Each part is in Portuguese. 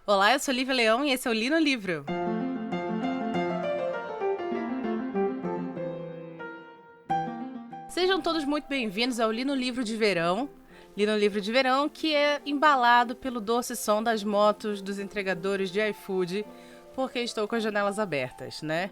Olá, eu sou Lívia Leão e esse é o Li no Livro. Sejam todos muito bem-vindos ao Li no Livro de Verão. Li no Livro de Verão, que é embalado pelo doce som das motos dos entregadores de iFood, porque estou com as janelas abertas, né?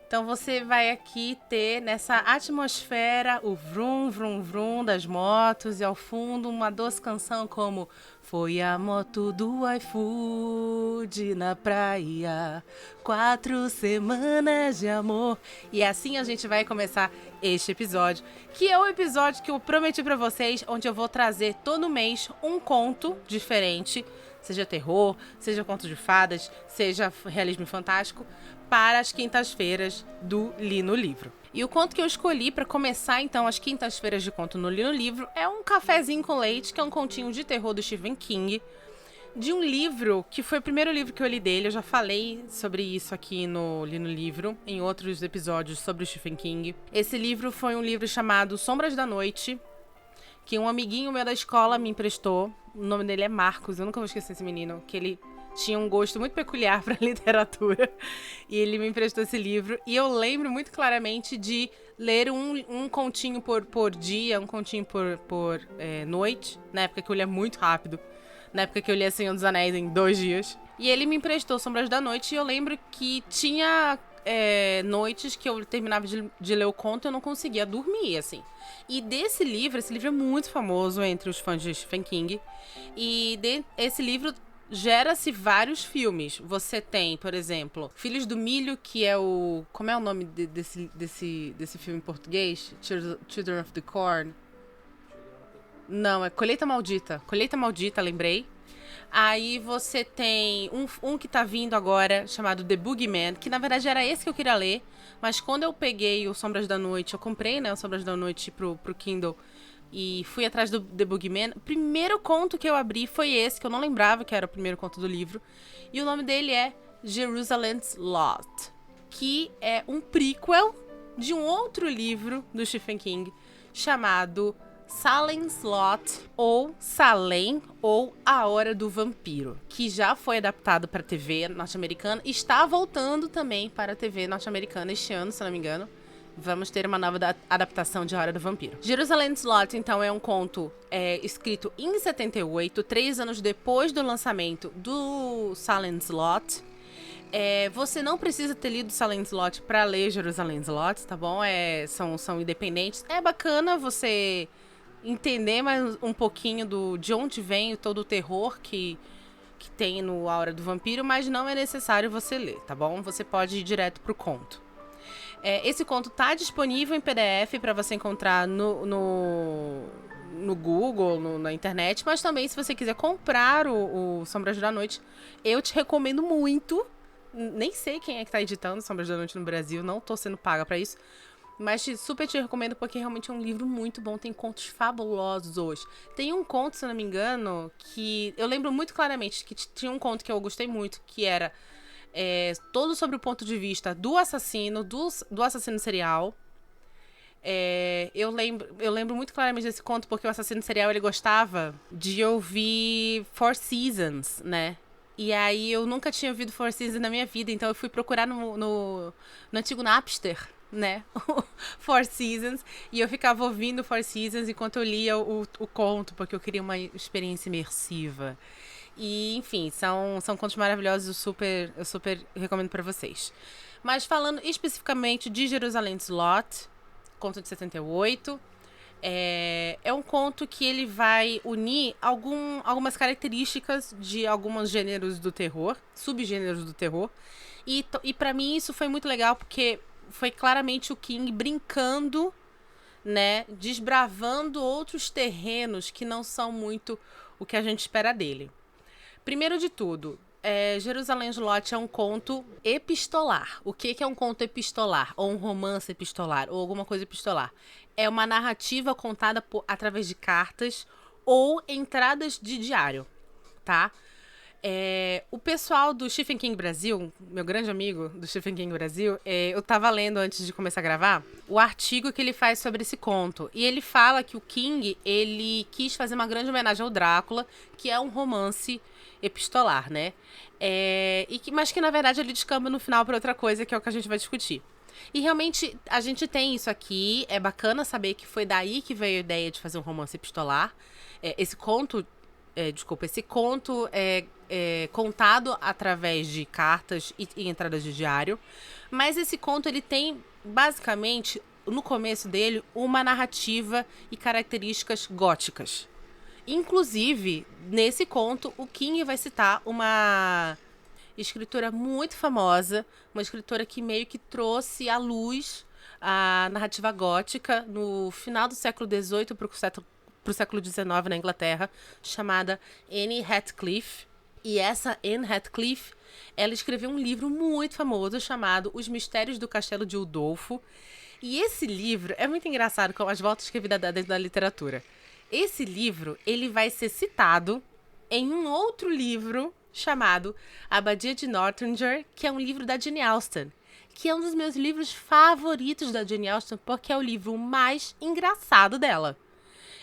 Então você vai aqui ter nessa atmosfera o vrum, vrum, vrum das motos e ao fundo uma doce canção como Foi a moto do iFood na praia, 4 semanas de amor. E assim a gente vai começar este episódio, que é o episódio que eu prometi pra vocês, onde eu vou trazer todo mês um conto diferente, seja terror, seja conto de fadas, seja realismo fantástico, para as quintas-feiras do Li no Livro. E o conto que eu escolhi para começar, então, as quintas-feiras de conto no Li no Livro é Um Cafezinho com Leite, que é um continho de terror do Stephen King, de um livro que foi o primeiro livro que eu li dele. Eu já falei sobre isso aqui no Li no Livro, em outros episódios sobre o Stephen King. Esse livro foi um livro chamado Sombras da Noite, que um amiguinho meu da escola me emprestou. O nome dele é Marcos, eu nunca vou esquecer esse menino, que ele tinha um gosto muito peculiar para literatura, e ele me emprestou esse livro, e eu lembro muito claramente de ler um continho por dia, um continho por noite, na época que eu lia muito rápido, na época que eu lia Senhor dos Anéis em 2 dias, e ele me emprestou Sombras da Noite, e eu lembro que tinha noites que eu terminava de ler o conto e eu não conseguia dormir, assim. E desse livro, esse livro é muito famoso entre os fãs de Stephen King, e esse livro gera-se vários filmes. Você tem, por exemplo, Filhos do Milho, que é o... Como é o nome desse filme em português? Children of the Corn? Não, é Colheita Maldita. Colheita Maldita, lembrei. Aí você tem um que tá vindo agora, chamado The Boogeyman, que na verdade era esse que eu queria ler, mas quando eu peguei o Sombras da Noite, eu comprei, né, o Sombras da Noite pro Kindle, e fui atrás do The Boogeyman. O primeiro conto que eu abri foi esse, que eu não lembrava que era o primeiro conto do livro. E o nome dele é Jerusalem's Lot, que é um prequel de um outro livro do Stephen King chamado Salem's Lot, ou Salem, ou A Hora do Vampiro, que já foi adaptado para a TV norte-americana e está voltando também para a TV norte-americana este ano, se não me engano. Vamos ter uma nova adaptação de A Hora do Vampiro. Jerusalem's Lot, então, é um conto escrito em 78, 3 anos depois do lançamento do Salem's Lot. Você não precisa ter lido Salem's Lot para ler Jerusalem's Lot, tá bom? São independentes. É bacana você entender mais um pouquinho de onde vem todo o terror que tem no A Hora do Vampiro, mas não é necessário você ler, tá bom? Você pode ir direto pro conto. Esse conto tá disponível em PDF para você encontrar no Google, na internet, mas também se você quiser comprar o Sombras da Noite, eu te recomendo muito. Nem sei quem é que tá editando Sombras da Noite no Brasil, não tô sendo paga pra isso, mas super te recomendo porque realmente é um livro muito bom, tem contos fabulosos. Tem um conto, se eu não me engano, que eu lembro muito claramente que tinha um conto que eu gostei muito, que era todo sobre o ponto de vista do assassino, do assassino serial. Eu lembro muito claramente desse conto porque o assassino serial ele gostava de ouvir Four Seasons, né? E aí eu nunca tinha ouvido Four Seasons na minha vida, então eu fui procurar no antigo Napster, né? Four Seasons, e eu ficava ouvindo Four Seasons enquanto eu lia o conto, porque eu queria uma experiência imersiva. E, enfim, são contos maravilhosos, eu super recomendo pra vocês. Mas falando especificamente de Jerusalem's Lot, conto de 78, é um conto que ele vai unir algumas características de alguns gêneros do terror, subgêneros do terror. E pra mim isso foi muito legal, porque foi claramente o King brincando, né, desbravando outros terrenos que não são muito o que a gente espera dele. Primeiro de tudo, Jerusalem's Lot é um conto epistolar. O que é um conto epistolar? Ou um romance epistolar? Ou alguma coisa epistolar? É uma narrativa contada através de cartas ou entradas de diário, tá? pessoal do Stephen King Brasil, meu grande amigo do Stephen King Brasil, eu tava lendo antes de começar a gravar o artigo que ele faz sobre esse conto. E ele fala que o King, ele quis fazer uma grande homenagem ao Drácula, que é um romance epistolar, né? Mas que, na verdade, ele descamba no final pra outra coisa, que é o que a gente vai discutir. E realmente a gente tem isso aqui. É bacana saber que foi daí que veio a ideia de fazer um romance epistolar. Esse conto é contado através de cartas e entradas de diário. Mas esse conto, ele tem, basicamente, no começo dele, uma narrativa e características góticas. Inclusive, nesse conto, o King vai citar uma escritora muito famosa, uma escritora que meio que trouxe à luz a narrativa gótica no final do século XVIII para o século XIX na Inglaterra, chamada Anne Radcliffe. E essa Anne Radcliffe, ela escreveu um livro muito famoso chamado Os Mistérios do Castelo de Udolpho. E esse livro é muito engraçado com as voltas que a vida dá dentro da literatura. Esse livro, ele vai ser citado em um outro livro chamado Abadia de Northanger, que é um livro da Jane Austen, que é um dos meus livros favoritos da Jane Austen, porque é o livro mais engraçado dela.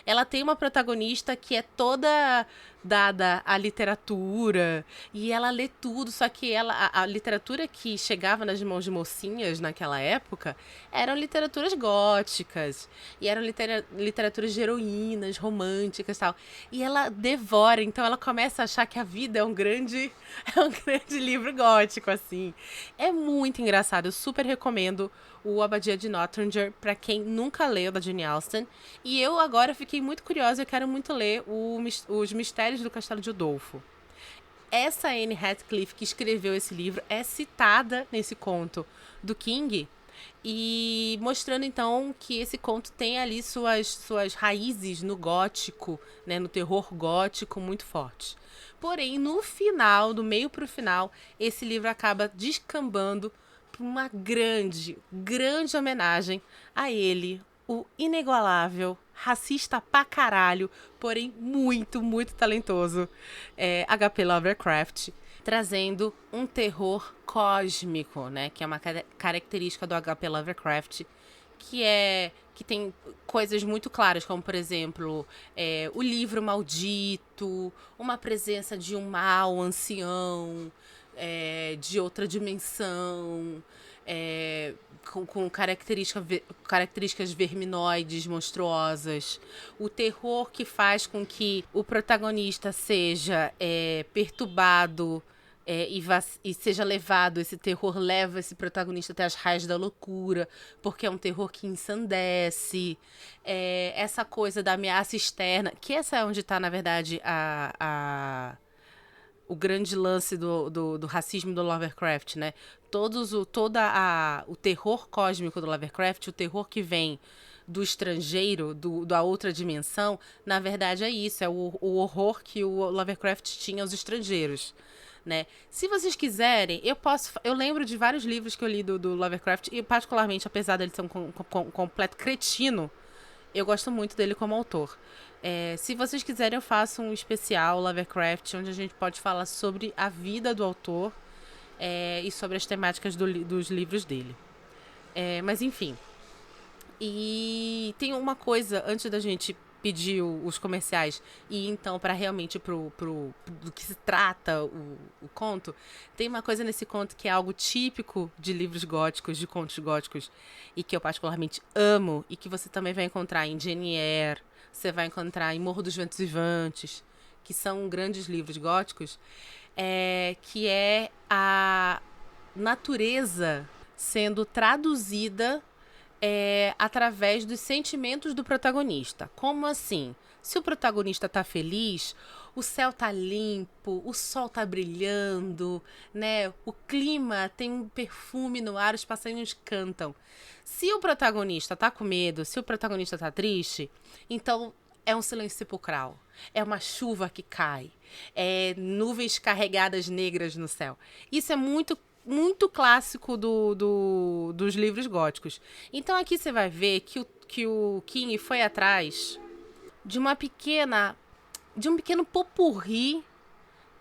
Ela tem uma protagonista que é toda dada à literatura e ela lê tudo, só que a literatura que chegava nas mãos de mocinhas naquela época eram literaturas góticas e eram literaturas de heroínas, românticas e tal. E ela devora, então ela começa a achar que a vida é um grande livro gótico, assim. É muito engraçado, eu super recomendo o Abadia de Northanger para quem nunca leu da Jane Austen. E eu agora fiquei muito curiosa, eu quero muito ler Os Mistérios do Castelo de Udolpho. Essa Anne Radcliffe que escreveu esse livro é citada nesse conto do King, e mostrando então que esse conto tem ali suas raízes no gótico, né, no terror gótico muito forte. Porém, no final, do meio para o final, esse livro acaba descambando para uma grande homenagem a ele, o inigualável, racista pra caralho, porém muito talentoso, H.P. Lovecraft, trazendo um terror cósmico, né? Que é uma característica do H.P. Lovecraft, que tem coisas muito claras, como, por exemplo, o livro maldito, uma presença de um mal ancião, de outra dimensão, com características verminoides, monstruosas. O terror que faz com que o protagonista seja perturbado e seja levado, esse terror leva esse protagonista até as raias da loucura, porque é um terror que ensandece. Essa coisa da ameaça externa, que essa é onde está, na verdade, o grande lance do racismo do Lovecraft, né? O terror cósmico do Lovecraft, o terror que vem do estrangeiro, da outra dimensão, na verdade é isso, é o horror que o Lovecraft tinha aos estrangeiros, né? Se vocês quiserem, eu lembro de vários livros que eu li do Lovecraft, e particularmente, apesar dele ser um completo cretino, eu gosto muito dele como autor. Se vocês quiserem, eu faço um especial Lovecraft, onde a gente pode falar sobre a vida do autor e sobre as temáticas dos livros dele. Mas enfim. E tem uma coisa, antes da gente pedir os comerciais e então para realmente do que se trata o conto, tem uma coisa nesse conto que é algo típico de livros góticos, de contos góticos, e que eu particularmente amo, e que você também vai encontrar em Jane Eyre, você vai encontrar em Morro dos Ventos Vivantes, que são grandes livros góticos, que é a natureza sendo traduzida através dos sentimentos do protagonista. Como assim? Se o protagonista tá feliz, o céu tá limpo, o sol tá brilhando, né? O clima tem um perfume no ar, os passarinhos cantam. Se o protagonista tá com medo, se o protagonista tá triste, então é um silêncio sepulcral. É uma chuva que cai. É nuvens carregadas negras no céu. Isso é muito clássico dos livros góticos. Então aqui você vai ver que o King foi atrás de um pequeno popurrí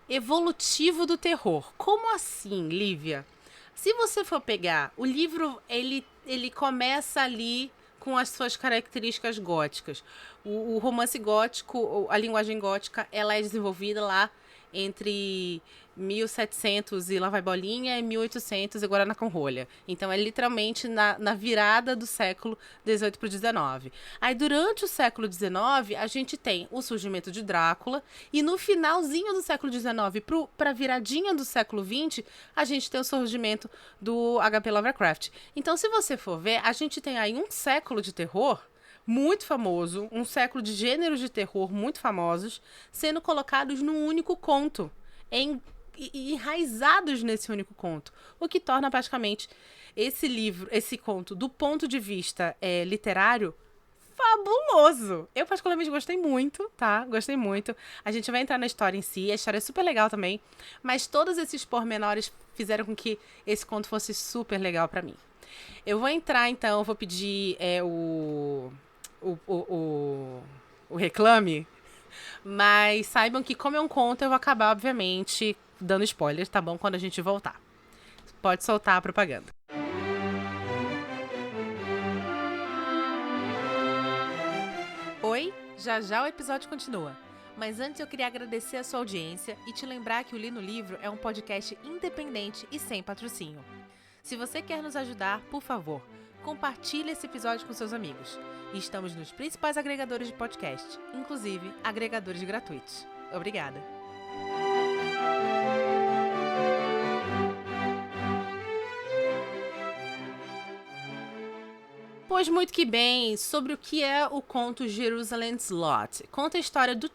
evolutivo do terror. Como assim, Lívia? Se você for pegar, o livro, ele começa ali com as suas características góticas. O romance gótico, a linguagem gótica, ela é desenvolvida lá entre 1700 e lá vai bolinha e 1800 e Guaraná com rolha. Então é literalmente na virada do século XVIII para o XIX. Aí durante o século XIX a gente tem o surgimento de Drácula e no finalzinho do século XIX para a viradinha do século XX a gente tem o surgimento do H.P. Lovecraft. Então se você for ver, a gente tem aí um século de terror muito famoso, um século de gêneros de terror muito famosos, sendo colocados num único conto, enraizados nesse único conto, o que torna praticamente esse conto, do ponto de vista literário, fabuloso. Eu particularmente gostei muito, tá? Gostei muito. A gente vai entrar na história em si, a história é super legal também, mas todos esses pormenores fizeram com que esse conto fosse super legal pra mim. Eu vou entrar, então, eu vou pedir o reclame, mas saibam que como é um conto, eu vou acabar, obviamente, dando spoilers, tá bom? Quando a gente voltar. Pode soltar a propaganda. Oi, já já o episódio continua. Mas antes eu queria agradecer a sua audiência e te lembrar que o Li no Livro é um podcast independente e sem patrocínio. Se você quer nos ajudar, por favor, compartilhe esse episódio com seus amigos. E estamos nos principais agregadores de podcast, inclusive agregadores gratuitos. Obrigada! Pois muito que bem, sobre o que é o conto Jerusalem's Lot. Conta a história do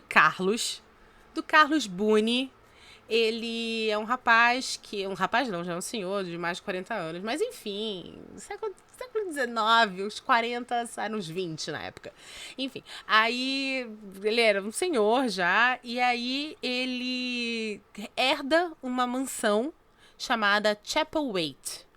Carlos Boone. Ele é um rapaz que... Um rapaz não, já é um senhor de mais de 40 anos. Mas enfim, século XIX, uns 40, uns 20 na época. Enfim, aí ele era um senhor já. E aí ele herda uma mansão chamada Chapelwaite.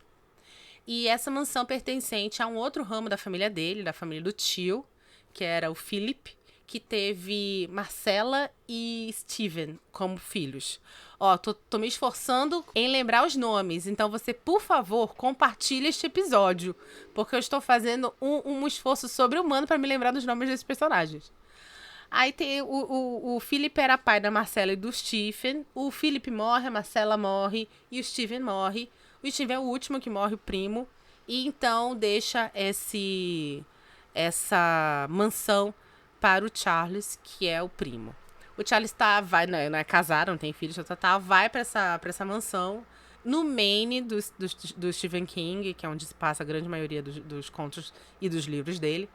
E essa mansão pertencente a um outro ramo da família dele, da família do tio, que era o Philip, que teve Marcella e Steven como filhos. Ó, tô me esforçando em lembrar os nomes, então você, por favor, compartilhe este episódio, porque eu estou fazendo um esforço sobre-humano para me lembrar dos nomes desses personagens. Aí tem o Philip era pai da Marcella e do Stephen, o Philip morre, a Marcella morre e o Steven morre. O Steven é o último que morre, o primo, e então deixa essa mansão para o Charles, que é o primo. O Charles não é casado, não tem filhos, vai para essa mansão no Maine do Stephen King, que é onde se passa a grande maioria dos contos e dos livros dele.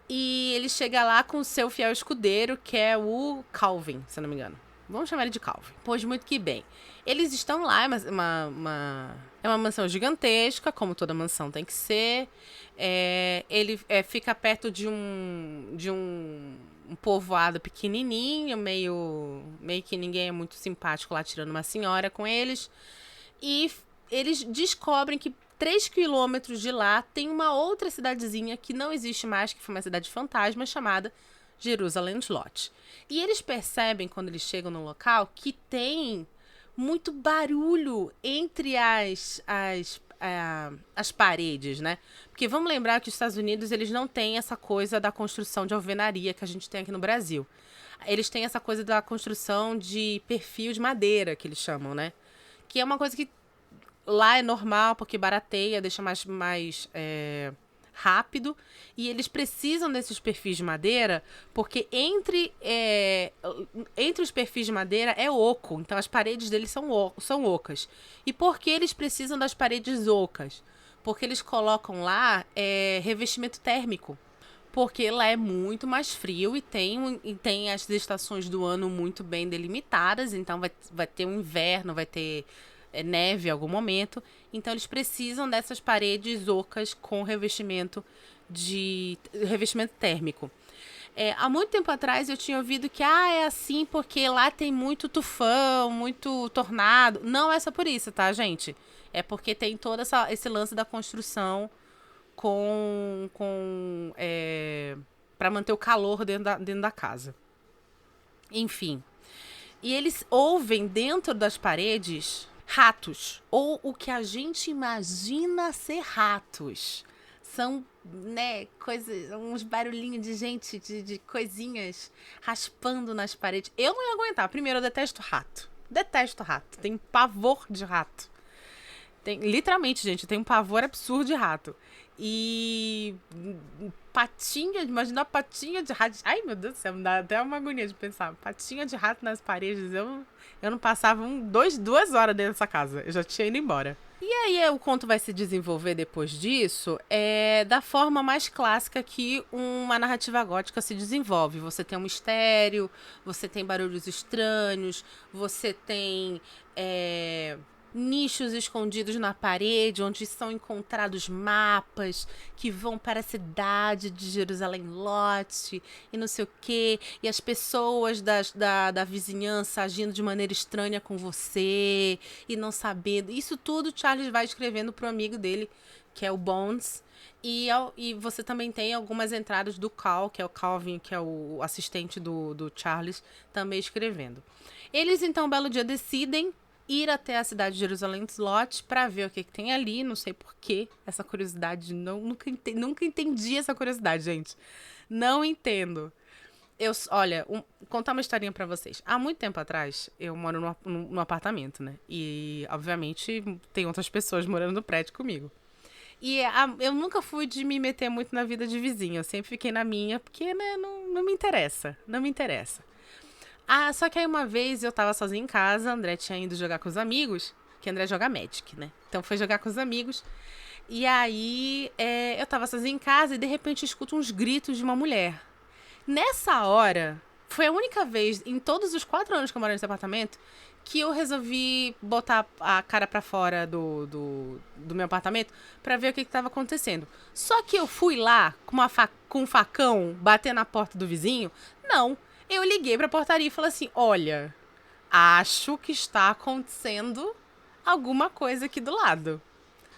E ele chega lá com o seu fiel escudeiro, que é o Calvin, se eu não me engano. Vamos chamar ele de Calvin. Pois muito que bem. Eles estão lá, é uma mansão gigantesca, como toda mansão tem que ser. Ele fica perto de um povoado pequenininho, meio que ninguém é muito simpático lá, tirando uma senhora com eles. E eles descobrem que 3 quilômetros de lá tem uma outra cidadezinha que não existe mais, que foi uma cidade fantasma, chamada Jerusalem's Lot. E eles percebem, quando eles chegam no local, que tem muito barulho entre as paredes, né? Porque vamos lembrar que os Estados Unidos, eles não têm essa coisa da construção de alvenaria que a gente tem aqui no Brasil. Eles têm essa coisa da construção de perfil de madeira, que eles chamam, né? Que é uma coisa que lá é normal, porque barateia, deixa mais rápido, e eles precisam desses perfis de madeira, porque entre os perfis de madeira é oco, então as paredes deles são ocas. E por que eles precisam das paredes ocas? Porque eles colocam lá revestimento térmico, porque lá é muito mais frio e tem as estações do ano muito bem delimitadas, então vai ter um inverno, vai ter neve em algum momento, então eles precisam dessas paredes ocas com revestimento térmico. Há muito tempo atrás eu tinha ouvido que é assim porque lá tem muito tufão, muito tornado. Não é só por isso, tá, gente? É porque tem todo esse lance da construção para manter o calor dentro da casa. Enfim. E eles ouvem dentro das paredes ratos, ou o que a gente imagina ser ratos. São, né, coisas, uns barulhinhos de gente, de coisinhas raspando nas paredes. Eu não ia aguentar. Primeiro, eu detesto rato. Detesto rato. Tenho pavor de rato. Literalmente, gente, eu tenho um pavor absurdo de rato. E patinha, imagina a patinha de rato. Ai, meu Deus do céu, me dá até uma agonia de pensar. Patinha de rato nas paredes. Eu não passava 2 horas dentro dessa casa. Eu já tinha ido embora. E aí o conto vai se desenvolver depois disso da forma mais clássica que uma narrativa gótica se desenvolve. Você tem um mistério, você tem barulhos estranhos, você tem nichos escondidos na parede onde são encontrados mapas que vão para a cidade de Jerusalém Lot e não sei o quê, e as pessoas da vizinhança agindo de maneira estranha com você e não sabendo. Isso tudo Charles vai escrevendo pro amigo dele, que é o Bones. E você também tem algumas entradas do Cal, que é o Calvin, que é o assistente do Charles, também escrevendo. Eles, então, um belo dia decidem ir até a cidade de Jerusalém Lot para ver o que tem ali. Não sei porquê essa curiosidade. Nunca entendi essa curiosidade, gente. Não entendo. Olha, contar uma historinha pra vocês. Há muito tempo atrás, eu moro num apartamento, né? E, obviamente, tem outras pessoas morando no prédio comigo. E eu nunca fui de me meter muito na vida de vizinho. Eu sempre fiquei na minha, porque, né, não me interessa. Não me interessa. Só que aí uma vez eu tava sozinha em casa, André tinha ido jogar com os amigos, que André joga Magic, né? Então foi jogar com os amigos. E aí eu tava sozinha em casa e de repente eu escuto uns gritos de uma mulher. Nessa hora, foi a única vez em todos os 4 anos que eu moro nesse apartamento que eu resolvi botar a cara pra fora do meu apartamento pra ver o que tava acontecendo. Só que eu fui lá com um facão bater na porta do vizinho? Não. Eu liguei pra portaria e falei assim, olha, acho que está acontecendo alguma coisa aqui do lado.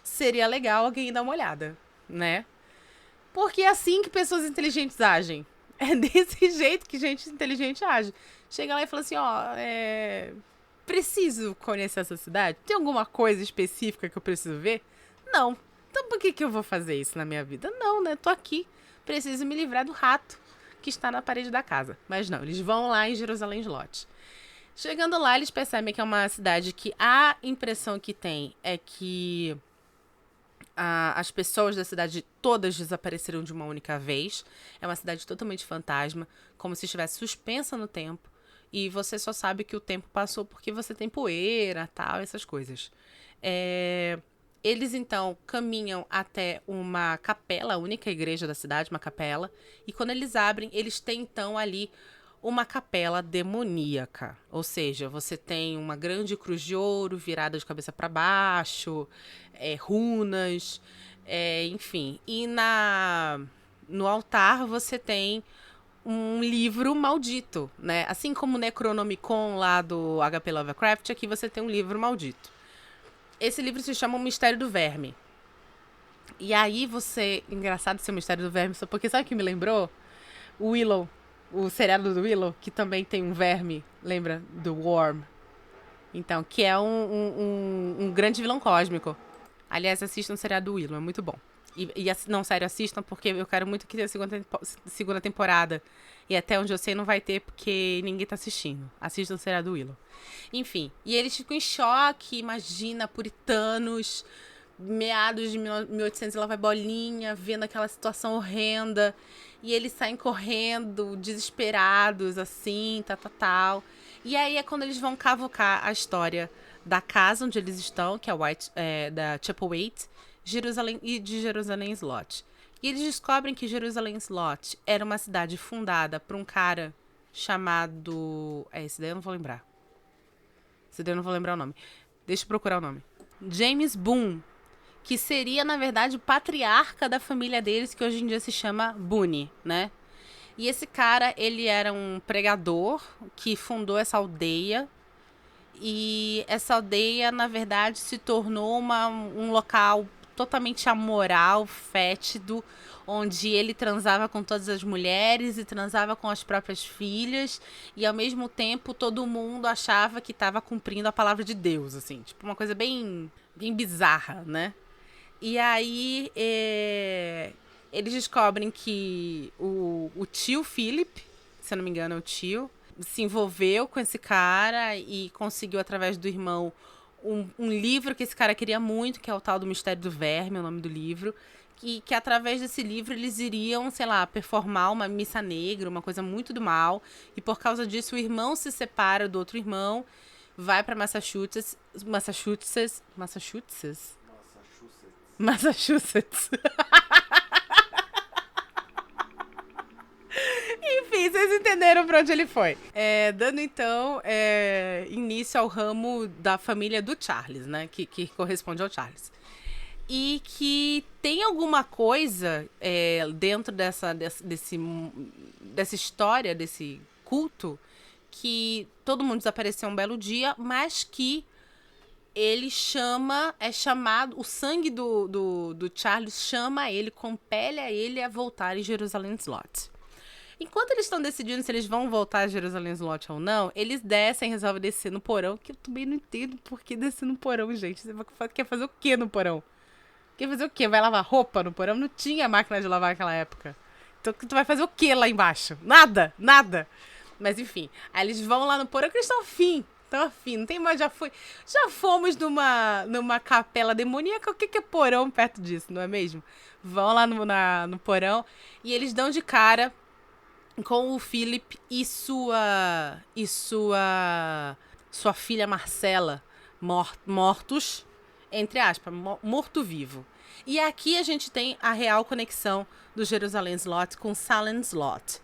Seria legal alguém dar uma olhada, né? Porque é assim que pessoas inteligentes agem. É desse jeito que gente inteligente age. Chega lá e fala assim, preciso conhecer essa cidade? Tem alguma coisa específica que eu preciso ver? Não. Então por que eu vou fazer isso na minha vida? Não, né? Tô aqui. Preciso me livrar do rato que está na parede da casa. Mas não, eles vão lá em Jerusalém Lot. Chegando lá, eles percebem que é uma cidade que a impressão que tem é que as pessoas da cidade todas desapareceram de uma única vez. É uma cidade totalmente fantasma, como se estivesse suspensa no tempo. E você só sabe que o tempo passou porque você tem poeira, tal, essas coisas. Eles, então, caminham até uma capela, a única igreja da cidade, uma capela. E quando eles abrem, eles têm, então, ali uma capela demoníaca. Ou seja, você tem uma grande cruz de ouro virada de cabeça para baixo, runas, enfim. E no altar você tem um livro maldito, né? Assim como o Necronomicon lá do H.P. Lovecraft, aqui você tem um livro maldito. Esse livro se chama O Mistério do Verme. E aí engraçado ser o Mistério do Verme, só porque sabe o que me lembrou? O Willow, o seriado do Willow, que também tem um verme, lembra? Do Worm. Então, que é um grande vilão cósmico. Aliás, assistam o seriado do Willow, é muito bom. Não, sério, assistam, porque eu quero muito que tenha a segunda temporada. E até onde eu sei não vai ter, porque ninguém tá assistindo. Assistam o seriado do Willow. Enfim, e eles ficam em choque, imagina, puritanos, meados de 1800, ela vai bolinha, vendo aquela situação horrenda. E eles saem correndo, desesperados, assim, tal. E aí é quando eles vão cavucar a história da casa onde eles estão, que é da Chapelwaite, Jerusalém e de Jerusalém Lot. E eles descobrem que Jerusalém Lot era uma cidade fundada por um cara chamado... esse daí eu não vou lembrar. Esse daí eu não vou lembrar o nome. Deixa eu procurar o nome. James Boone, que seria, na verdade, o patriarca da família deles, que hoje em dia se chama Boone, né? E esse cara, ele era um pregador que fundou essa aldeia. E essa aldeia, na verdade, se tornou um local totalmente amoral, fétido, onde ele transava com todas as mulheres e transava com as próprias filhas, e ao mesmo tempo todo mundo achava que estava cumprindo a palavra de Deus, assim, tipo uma coisa bem, bem bizarra, né? E aí eles descobrem que o tio Philip, se eu não me engano é o tio, se envolveu com esse cara e conseguiu, através do irmão, um livro que esse cara queria muito, que é o tal do Mistério do Verme, é o nome do livro. Que através desse livro eles iriam, sei lá, performar uma missa negra, uma coisa muito do mal. E por causa disso o irmão se separa do outro irmão, vai pra Massachusetts. Enfim, vocês entenderam pra onde ele foi. Dando, então, início ao ramo da família do Charles, né? Que corresponde ao Charles. E que tem alguma coisa dentro dessa história, desse culto, que todo mundo desapareceu um belo dia, mas que ele o sangue do Charles chama ele, compele a ele a voltar em Jerusalém Slot. Enquanto eles estão decidindo se eles vão voltar a Jerusalém Slot ou não, eles resolvem descer no porão, que eu também não entendo por que descer no porão, gente. Você quer fazer o que no porão? Quer fazer o quê? Vai lavar roupa no porão? Não tinha máquina de lavar naquela época. Então tu vai fazer o quê lá embaixo? Nada, nada. Mas enfim, aí eles vão lá no porão que eles estão afim. Não tem mais, já fomos numa capela demoníaca, o que é porão perto disso, não é mesmo? Vão lá no porão e eles dão de cara com o Philip e sua filha Marcela mortos, entre aspas, morto-vivo. E aqui a gente tem a real conexão do Jerusalém Slot com Salem Slot.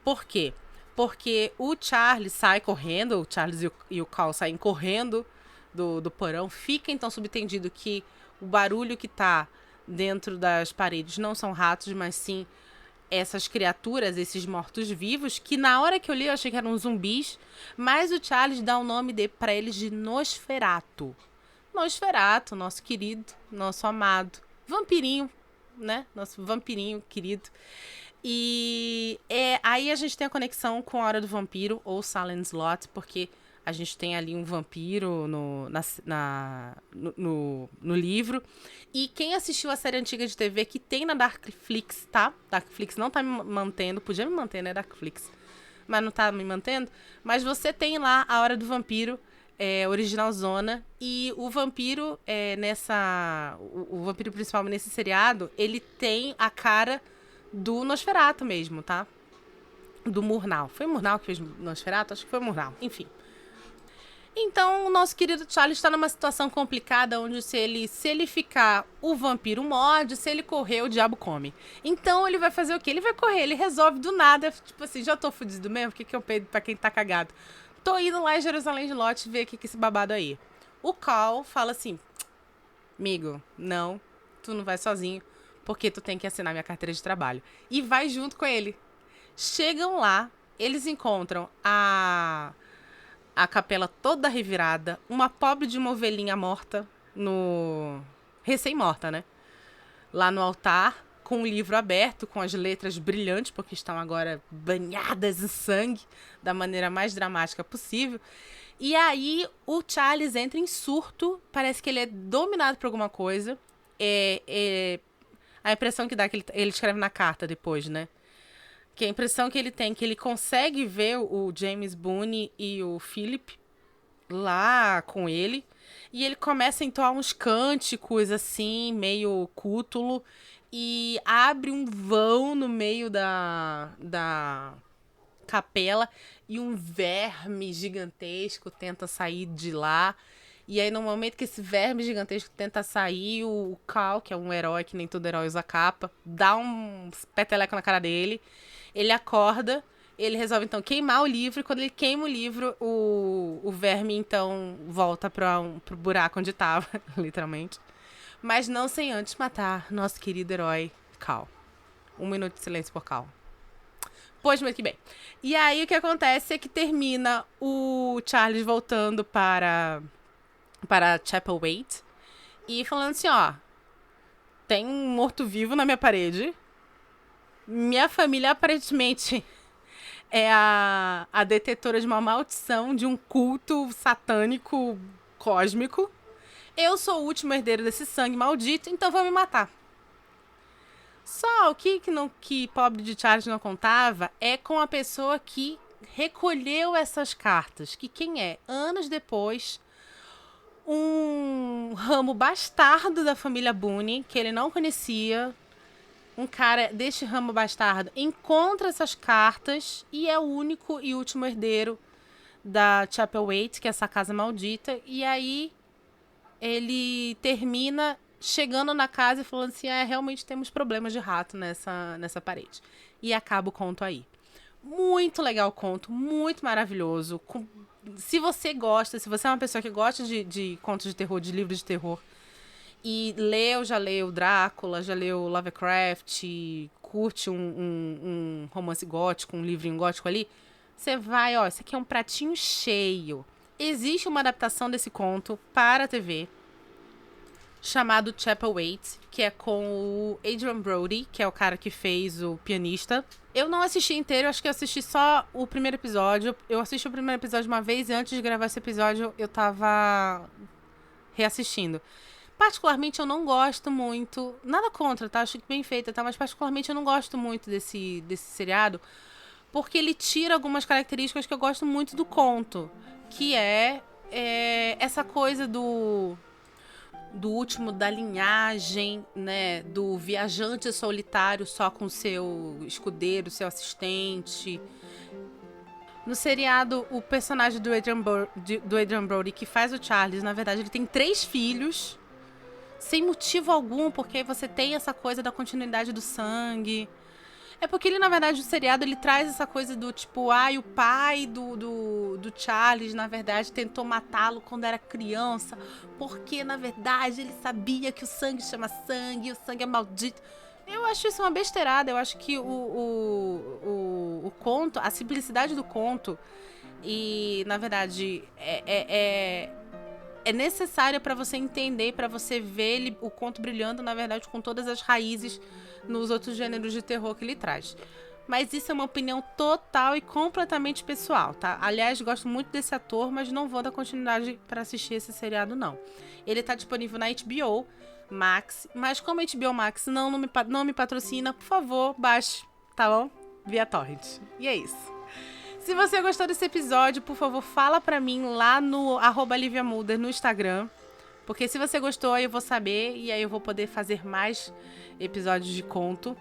Por quê? Porque o Charles sai correndo, o Charles e o Cal saem correndo do porão. Fica então subentendido que o barulho que tá dentro das paredes não são ratos, mas sim essas criaturas, esses mortos-vivos, que na hora que eu li eu achei que eram zumbis, mas o Charles dá o nome pra eles de Nosferatu. Nosferatu, nosso querido, nosso amado vampirinho, né? Nosso vampirinho querido. E aí a gente tem a conexão com a Hora do Vampiro, ou Salem Slot, porque a gente tem ali um vampiro no livro. E quem assistiu a série antiga de TV, que tem na Darkflix, tá? Darkflix não tá me mantendo, podia me manter, né, Darkflix? Mas não tá me mantendo. Mas você tem lá a Hora do Vampiro, original zona, e o vampiro o vampiro principal nesse seriado, ele tem a cara do Nosferatu mesmo, tá? Do Murnau. Foi o Murnau que fez Nosferatu? Acho que foi o Murnau. Enfim. Então, o nosso querido Charlie está numa situação complicada, onde se ele ficar, o vampiro morde, se ele correr, o diabo come. Então, ele vai fazer o quê? Ele vai correr, ele resolve do nada, tipo assim, já tô fudido mesmo, o que eu peido pra quem tá cagado? Tô indo lá em Jerusalém de Lot ver o que esse babado aí. O Cal fala assim, amigo, não, tu não vai sozinho, porque tu tem que assinar minha carteira de trabalho. E vai junto com ele. Chegam lá, eles encontram a capela toda revirada, uma pobre de uma ovelhinha morta, recém-morta, né? Lá no altar, com o livro aberto, com as letras brilhantes, porque estão agora banhadas em sangue, da maneira mais dramática possível. E aí o Charles entra em surto, parece que ele é dominado por alguma coisa. A impressão que dá, que ele escreve na carta depois, né? Que a impressão que ele tem, que ele consegue ver o James Boone e o Philip lá com ele. E ele começa a entoar uns cânticos, assim, meio cútulo. E abre um vão no meio da capela. E um verme gigantesco tenta sair de lá. E aí, no momento que esse verme gigantesco tenta sair, o Cal, que é um herói, que nem todo herói usa capa, dá um peteleco na cara dele. Ele acorda, ele resolve, então, queimar o livro. E quando ele queima o livro, o verme, então, volta pro buraco onde tava, literalmente. Mas não sem antes matar nosso querido herói, Cal. 1 minuto de silêncio por Cal. Pois, muito que bem. E aí, o que acontece é que termina o Charles voltando para Chapel Waite e falando assim, ó, tem um morto-vivo na minha parede. Minha família aparentemente é a detetora de uma maldição de um culto satânico cósmico. Eu sou o último herdeiro desse sangue maldito, então vou me matar. Só o que Pobre de Charles não contava é com a pessoa que recolheu essas cartas. Que quem é? Anos depois, um ramo bastardo da família Boone, que ele não conhecia, um cara deste ramo bastardo, encontra essas cartas e é o único e último herdeiro da Chapelwaite, que é essa casa maldita. E aí ele termina chegando na casa e falando assim, realmente temos problemas de rato nessa parede. E acaba o conto aí. Muito legal o conto, muito maravilhoso. Se você é uma pessoa que gosta de contos de terror, de livros de terror, e já leu Drácula, já leu Lovecraft, curte um romance gótico, um livrinho gótico ali, você vai, esse aqui é um pratinho cheio. Existe uma adaptação desse conto para a TV, chamado Chapelwaite, que é com o Adrien Brody, que é o cara que fez o pianista. Eu não assisti inteiro, acho que eu assisti só o primeiro episódio. Eu assisti o primeiro episódio uma vez e antes de gravar esse episódio eu tava reassistindo. Particularmente eu não gosto muito, nada contra, tá? Acho que bem feita, tá? Mas particularmente eu não gosto muito desse seriado, porque ele tira algumas características que eu gosto muito do conto, que é essa coisa do último da linhagem, né, do viajante solitário só com seu escudeiro, seu assistente. No seriado, o personagem do Adrien Brody, que faz o Charles, na verdade, ele tem 3 filhos, sem motivo algum, porque você tem essa coisa da continuidade do sangue. É porque ele, na verdade, o seriado, ele traz essa coisa do tipo, o pai do Charles, na verdade, tentou matá-lo quando era criança, porque, na verdade, ele sabia que o sangue chama sangue, o sangue é maldito. Eu acho isso uma besteirada, eu acho que o conto, a simplicidade do conto, e, na verdade, é necessária para você entender, para você ver o conto brilhando, na verdade, com todas as raízes nos outros gêneros de terror que ele traz. Mas isso é uma opinião total e completamente pessoal, tá? Aliás, gosto muito desse ator, mas não vou dar continuidade para assistir esse seriado, não. Ele tá disponível na HBO Max, mas como a HBO Max não me patrocina, por favor, baixe, tá bom? Via torrent. E é isso. Se você gostou desse episódio, por favor, fala pra mim lá no @LiviaMulder no Instagram. Porque se você gostou, aí eu vou saber e aí eu vou poder fazer mais episódios de conto.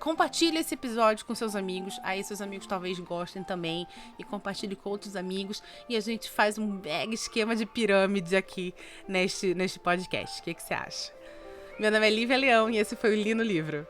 Compartilhe esse episódio com seus amigos. Aí seus amigos talvez gostem também. E compartilhe com outros amigos. E a gente faz um mega esquema de pirâmide aqui neste podcast. O que você acha? Meu nome é Lívia Leão e esse foi o Li no Livro.